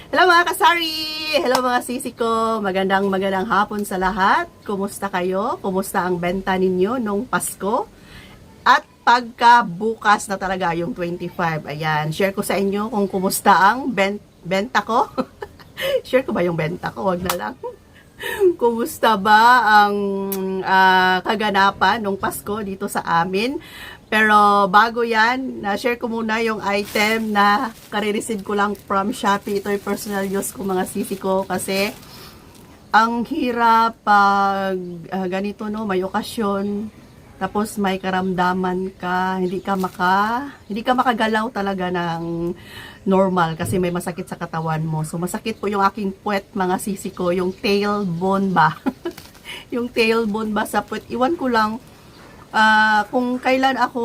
Hello mga kasari! Hello mga sisi ko! Magandang hapon sa lahat. Kumusta kayo? Kumusta ang benta ninyo nung Pasko? At pagka bukas na talaga yung 25. Ayan, share ko sa inyo kung kumusta ang benta ko. Share ko ba yung benta ko? Wag na lang. Kumusta ba ang kaganapan nung Pasko dito sa amin? Pero bago yan, na-share ko muna yung item na kare-receive ko lang from Shopee. Ito yung personal use ko mga sisi ko kasi ang hirap pag ganito no, may okasyon, tapos may karamdaman ka, hindi ka makagalaw talaga ng normal kasi may masakit sa katawan mo. So masakit po yung aking puwet mga sisi ko, yung tailbone ba? Yung tailbone ba sa puwet, iwan ko lang. Kung kailan ako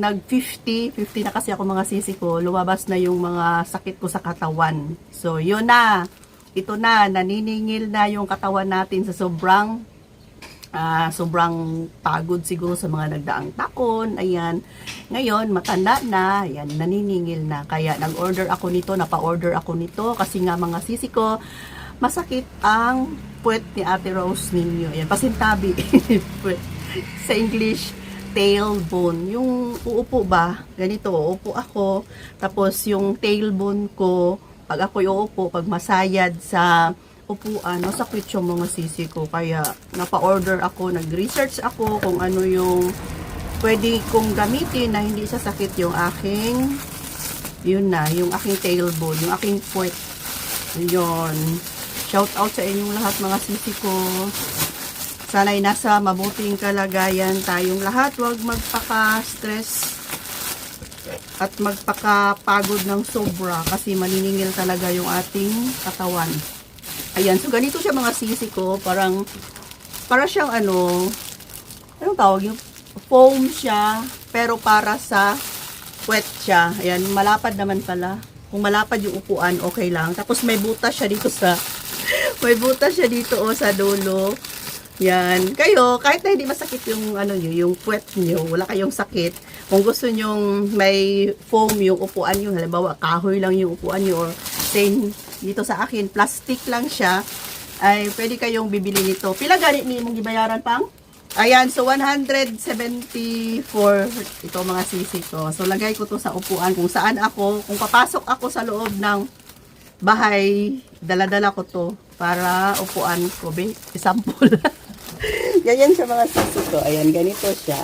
nag-50 na kasi ako mga sisi ko, lumabas na yung mga sakit ko sa katawan. So, yun na. Ito na, naniningil na yung katawan natin sa sobrang pagod siguro sa mga nagdaang taon. Ayan. Ngayon, matanda na. Ayan, naniningil na. Kaya nag-order ako nito, napa-order ako nito kasi nga mga sisi ko, masakit ang puwet ni Ate Rose ninyo. Ayan, pasintabi. Sa English, tailbone. Yung uupo ba, ganito, uupo ako, tapos yung tailbone ko, pag ako uupo, pag masayad sa upuan, masakit yung mga sisi ko. Kaya, napa-order ako, nag-research ako kung ano yung pwede kong gamitin na hindi sasakit yung aking, yun na, yung aking tailbone, yung aking puwet. Yun. Shout out sa inyong lahat mga sisi ko. Sana'y nasa mabuting kalagayan tayong lahat. Huwag magpaka-stress at magpaka-pagod ng sobra kasi maniningil talaga yung ating katawan. Ayan, so ganito siya mga sisi ko. Para siyang anong tawag yung foam siya, pero para sa wet siya. Ayan, malapad naman pala. Kung malapad yung upuan, okay lang. Tapos may butas siya dito sa dulo. Yan. Kayo, kahit na hindi masakit yung yung puwet nyo, wala kayong sakit. Kung gusto nyo may foam yung upuan nyo, halimbawa kahoy lang yung upuan nyo, or same dito sa akin, plastic lang siya, ay pwede kayong bibili nito. Pila gani ni mong gibayaran pang? Ayan, so 174 ito mga sisi ko. So lagay ko to sa upuan kung saan ako, kung papasok ako sa loob ng bahay, dala-dala ko to para upuan ko, sample. Yan sa mga sisi ko. Ayan, ganito siya.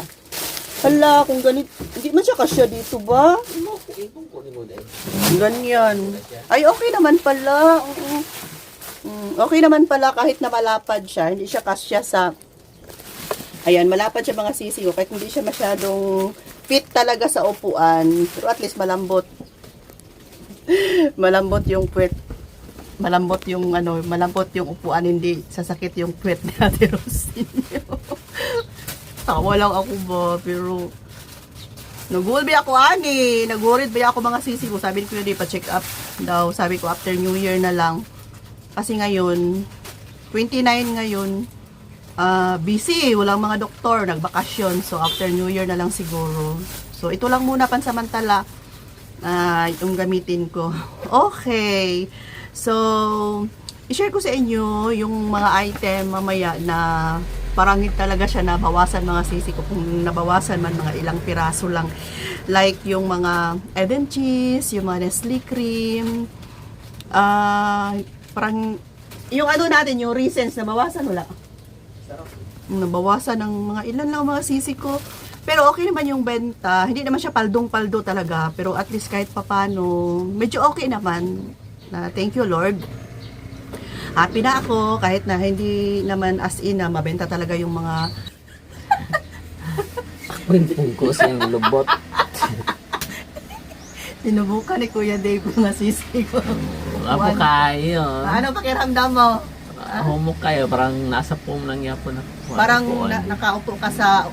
Hala, kung ganito, hindi man siya kasya dito ba? Ganyan. Ay, okay naman pala. Okay naman pala kahit na malapad siya. Hindi siya kasya sa, ayan, malapad siya mga sisi ko. Kahit hindi siya masyadong fit talaga sa upuan. Pero at least malambot. Malambot yung puwet. Malambot yung upuan, hindi sasakit yung puwet ni Ate Rose. Tawa lang ako ba, pero nag-worry ako nag-worried ba ako mga sisi ko. Sabi ko yun, pa-check up daw. Sabi ko after New Year na lang. Kasi ngayon, 29 ngayon, busy, walang mga doktor, nagbakasyon. So after New Year na lang siguro. So ito lang muna pansamantala yung gamitin ko. Okay. So, i-share ko sa inyo yung mga item mamaya na parang talaga siya nabawasan mga sisi ko. Kung nabawasan man mga ilang piraso lang. Like yung mga Eden cheese, yung mga Nestle cream. Parang yung natin, yung recents, nabawasan wala. Nabawasan ng mga ilan lang mga sisi ko. Pero okay naman yung benta. Hindi naman siya paldong-paldo talaga. Pero at least kahit papano, medyo okay naman. Thank you Lord. Happy na ako kahit na hindi naman as in na mabenta talaga yung mga Yung pungkos yung lubot. sinubukan ni Kuya Dave mga sisi ko. Abo kayo. Ano pakiramdam mo? Humok kayo, parang nasa foam lang yapon na. Parang nakaupo ka sa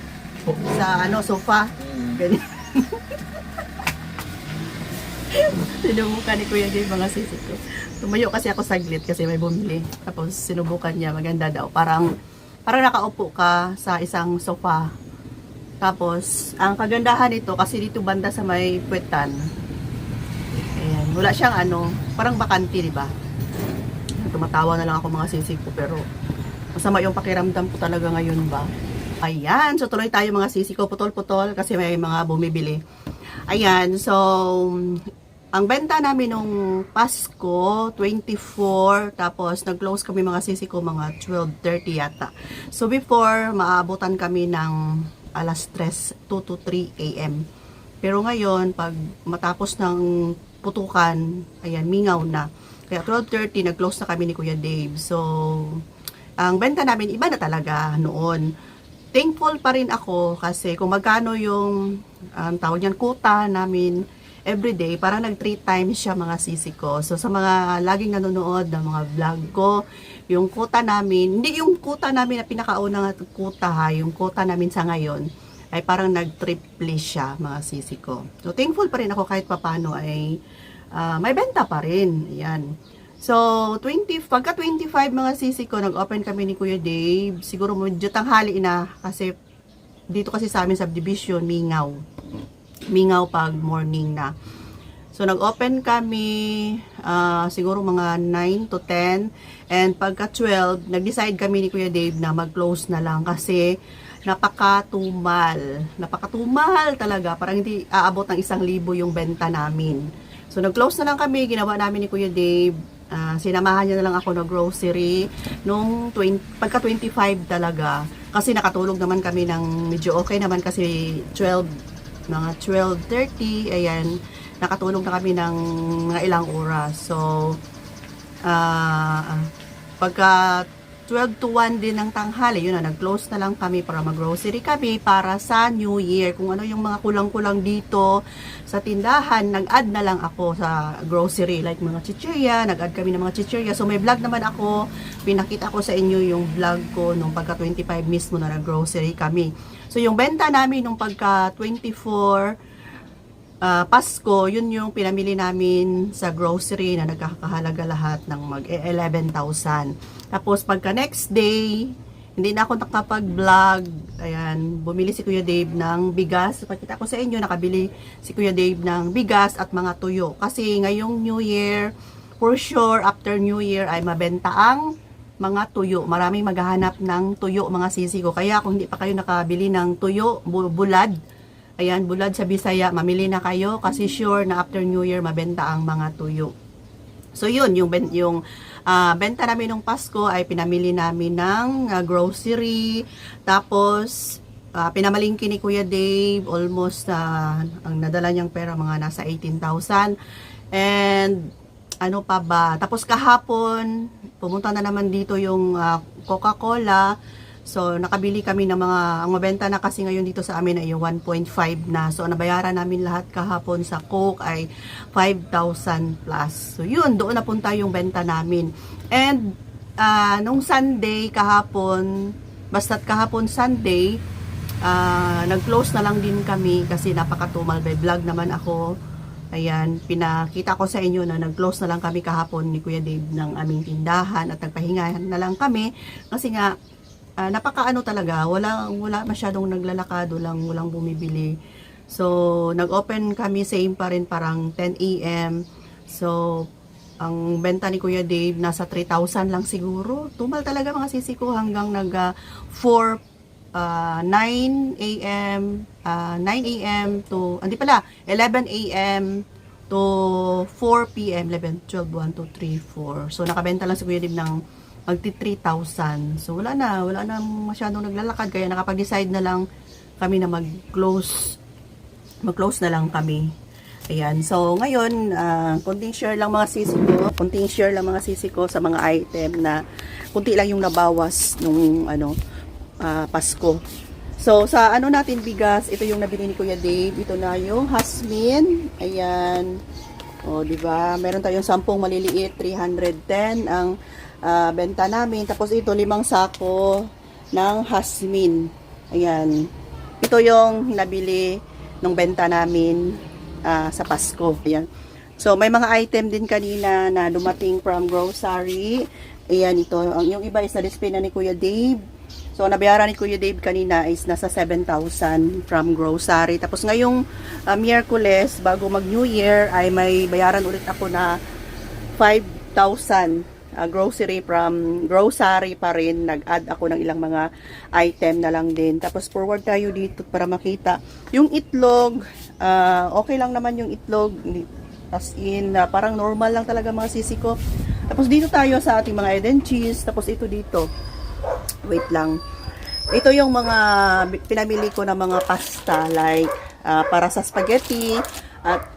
sofa. Ganyan. Sinubukan ni Kuya Dave mga sisi ko. Tumayo kasi ako saglit kasi may bumili. Tapos sinubukan niya, maganda daw. Parang nakaupo ka sa isang sofa. Tapos, ang kagandahan nito, kasi dito banda sa may puwetan. Ayan. Wala siyang ano, parang bakante, di ba? Tumatawa na lang ako mga sisi ko, pero masama yung pakiramdam ko talaga ngayon ba. Ayan, so tuloy tayo mga sisi ko, putol-putol kasi may mga bumibili. Ayan, so ang benta namin nung Pasko, 24, tapos nag-close kami mga sisi ko mga 12:30 yata. So before, maabutan kami ng alas 3, 2 to 3 a.m. Pero ngayon, pag matapos ng putukan, ayan, mingaw na. Kaya 12:30, nag-close na kami ni Kuya Dave. So, ang benta namin, iba na talaga noon. Thankful pa rin ako kasi kung magkano yung tawag niyan, kuta namin everyday, parang nag 3 times siya mga sisi ko. So, sa mga laging nanonood ng mga vlog ko, yung kuta namin, hindi yung kuta namin na pinakaunang kuta ha, yung kuta namin sa ngayon, ay parang nag-triple siya mga sisi ko. So, thankful pa rin ako kahit papano ay may benta pa rin. Ayan. So, pagka 25 mga sisi ko, nag-open kami ni Kuya Dave. Siguro medyo tanghali na kasi dito kasi sa amin subdivision, mingaw. Mingaw pag morning na. So, nag-open kami siguro mga 9 to 10. And pagka 12, nag-decide kami ni Kuya Dave na mag-close na lang kasi napakatumal. Napakatumal talaga. Parang hindi aabot ng 1,000 yung benta namin. So, nag-close na lang kami. Ginawa namin ni Kuya Dave. Sinamahan niya na lang ako ng grocery nung pagka 25 talaga. Kasi nakatulog naman kami ng medyo okay naman kasi mga 12:30. Ayan. Nakatulog na kami ng mga ilang oras. So, pagka 12 to 1 din ng tanghali, yun na, nag-close na lang kami para mag-grocery kami para sa New Year. Kung ano yung mga kulang-kulang dito sa tindahan, nag-add na lang ako sa grocery. Like mga chichirya, nag-add kami ng mga chichirya. So may vlog naman ako, pinakita ko sa inyo yung vlog ko nung pagka 25 mismo na nag-grocery kami. So yung benta namin nung pagka 24 Pasko, yun yung pinamili namin sa grocery na nagkakahalaga lahat ng mag 11,000. Tapos pagka next day, hindi na ako nakapag-vlog. Ayan, bumili si Kuya Dave ng bigas. Pakita ko sa inyo, nakabili si Kuya Dave ng bigas at mga tuyo. Kasi ngayong New Year, for sure, after New Year ay mabenta ang mga tuyo. Maraming maghahanap ng tuyo mga sisi ko. Kaya kung hindi pa kayo nakabili ng tuyo, bulad, ayan, bulad sa Bisaya, mamili na kayo kasi sure na after New Year mabenta ang mga tuyo. So yun, yung benta namin nung Pasko ay pinamili namin ng grocery. Tapos pinamalingki ni Kuya Dave, almost ang nadala niyang pera mga nasa 18,000. And ano pa ba? Tapos kahapon, pumunta na naman dito yung Coca-Cola. So, nakabili kami ng ang mabenta na kasi ngayon dito sa amin ay yung 1.5 na. So, nabayaran namin lahat kahapon sa Coke ay 5,000 plus. So, yun, doon napunta yung benta namin. And, nung Sunday, kahapon, basta't kahapon Sunday, nag-close na lang din kami kasi napakatumal. May vlog naman ako. Ayan, pinakita ko sa inyo na nag-close na lang kami kahapon ni Kuya Dave ng aming tindahan at nagpahingahan na lang kami kasi nga, napakaano talaga, wala masyadong naglalakad, walang bumibili. So, nag-open kami same pa rin parang 10 a.m. So, ang benta ni Kuya Dave nasa 3,000 lang siguro. Tumal talaga mga sisi ko hanggang 9 a.m. to, hindi pala, 11 a.m. to 4 p.m. 11, 12, 1, 2, 3, 4. So, nakabenta lang si Kuya Dave ng magti 3,000. So, wala na masyadong naglalakad. Kaya nakapag-decide na lang kami na mag-close na lang kami. Ayan. So, ngayon, kunting share lang mga sisi ko sa mga item na kunti lang yung nabawas nung Pasko. So, sa natin bigas, ito yung nabili ni Kuya Dave. Ito na yung Hasmin. Ayan. O, diba? Meron tayong 10 maliliit, 310 ang benta namin. Tapos ito 5 sako ng Hasmin. Ayan. Ito yung nabili ng benta namin sa Pasko. Ayan. So may mga item din kanina na dumating from grocery. Ayan, ito. Yung iba is na-display na ni Kuya Dave. So, nabayaran ni Kuya Dave kanina is nasa 7,000 from grocery. Tapos ngayong Miyerkules, bago mag New Year, ay may bayaran ulit ako na 5,000 grocery from grocery pa rin. Nag-add ako ng ilang mga item na lang din. Tapos forward tayo dito para makita. Yung itlog, okay lang naman yung itlog. As in, parang normal lang talaga mga sisi ko. Tapos dito tayo sa ating mga Eden cheese. Tapos ito dito. Wait lang. Ito yung mga pinamili ko na mga pasta. Like, para sa spaghetti. At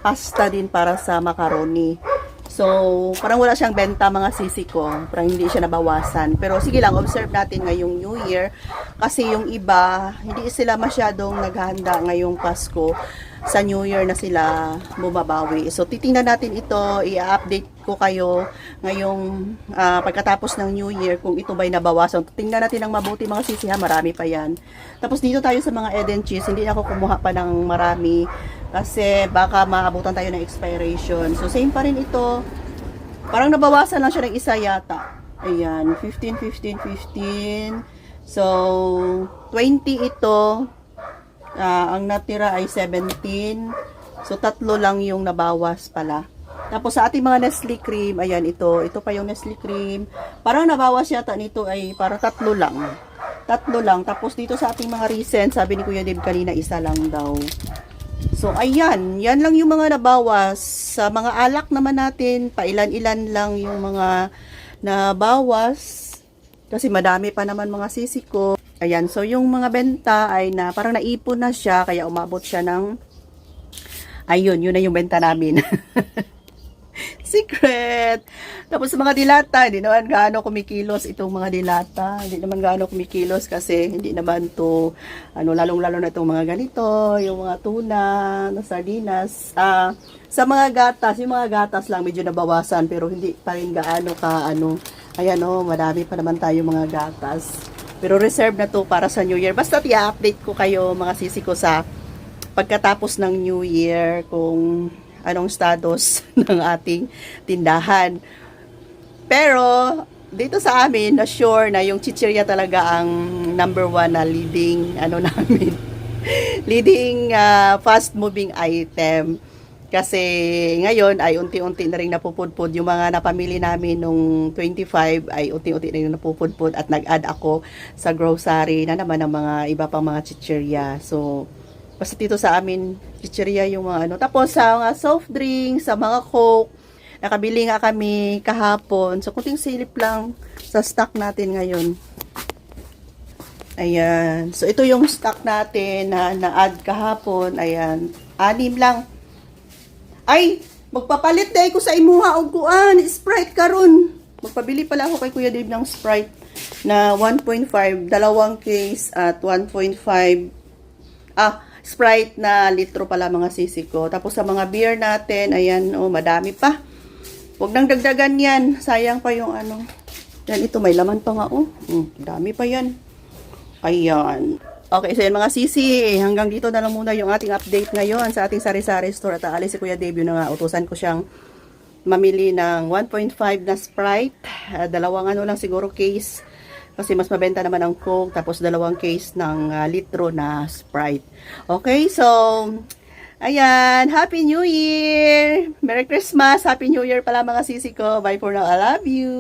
pasta din para sa macaroni. So, parang wala siyang benta mga sisi ko. Parang hindi siya nabawasan. Pero sige lang, observe natin ngayong New Year. Kasi yung iba, hindi sila masyadong naghahanda ngayong Pasko. Sa New Year na sila bumabawi. So, titingnan natin ito. I-update ko kayo ngayong pagkatapos ng New Year kung ito ba'y nabawasan. Tingnan natin ng mabuti mga sisi ha. Marami pa yan. Tapos dito tayo sa mga Eden cheese. Hindi ako kumuha pa ng marami. Kasi baka maabutan tayo ng expiration. So, same pa rin ito. Parang nabawasan lang siya ng isa yata. Ayan, 15, 15, 15. So, 20 ito. Ang natira ay 17. So, tatlo lang yung nabawas pala. Tapos, sa ating mga Nestle cream, ayan, ito. Ito pa yung Nestle cream. Parang nabawas yata nito ay parang tatlo lang. Tatlo lang. Tapos, dito sa ating mga recent, sabi ni Kuya Dave kanina, isa lang daw. So, ayan. Yan lang yung mga nabawas. Sa mga alak naman natin, pailan-ilan lang yung mga nabawas. Kasi madami pa naman mga sisi ko. Ayan. So, yung mga benta ay na parang naipon na siya. Kaya umabot siya ng ayun. Yun na yung benta namin. Secret! Tapos sa mga dilata, hindi naman gaano kumikilos itong mga dilata. Hindi naman gaano kumikilos kasi hindi naman to, lalong-lalo na itong mga ganito, yung mga tuna, sardinas. Sa mga gatas, yung mga gatas lang medyo nabawasan pero hindi pa rin gaano ka, ayan madami pa naman tayo mga gatas. Pero reserve na to para sa New Year. Basta i-update ko kayo mga sisi ko sa pagkatapos ng New Year kung anong status ng ating tindahan. Pero, dito sa amin, na sure na yung chichirya talaga ang number one na leading, namin, leading fast moving item. Kasi ngayon ay unti-unti na rin napupudpud. Yung mga napamili namin nung 25 ay unti-unti na rin napupudpud at nag-add ako sa grocery na naman ng mga iba pang mga chichirya. So, basta dito sa amin, chichirya yung mga Tapos sa mga soft drinks, sa mga Coke, nakabili nga kami kahapon. So, kunting silip lang sa stock natin ngayon. Ayan. So, ito yung stock natin na na-add kahapon. Ayan. 6 lang. Ay! Magpapalit day ko sa imuha og kuan. Sprite karon. Magpabili pala ako kay Kuya Dave ng Sprite na 1.5. Dalawang case at 1.5. Sprite na litro pala mga sisi ko. Tapos sa mga beer natin, ayan, madami pa. Huwag nang dagdagan yan. Sayang pa yung Yan, ito may laman pa nga, dami pa yan. Ayan. Okay, so yan mga sisi. Hanggang dito na lang muna yung ating update ngayon sa ating sari-sari store. At aalis si Kuya Dave yun na nga. Utusan ko siyang mamili ng 1.5 na Sprite. Dalawang lang siguro case. Kasi mas mabenta naman ang Coke, tapos dalawang case ng litro na Sprite. Okay, so, ayan, Happy New Year! Merry Christmas! Happy New Year pala mga sisi ko. Bye for now. I love you!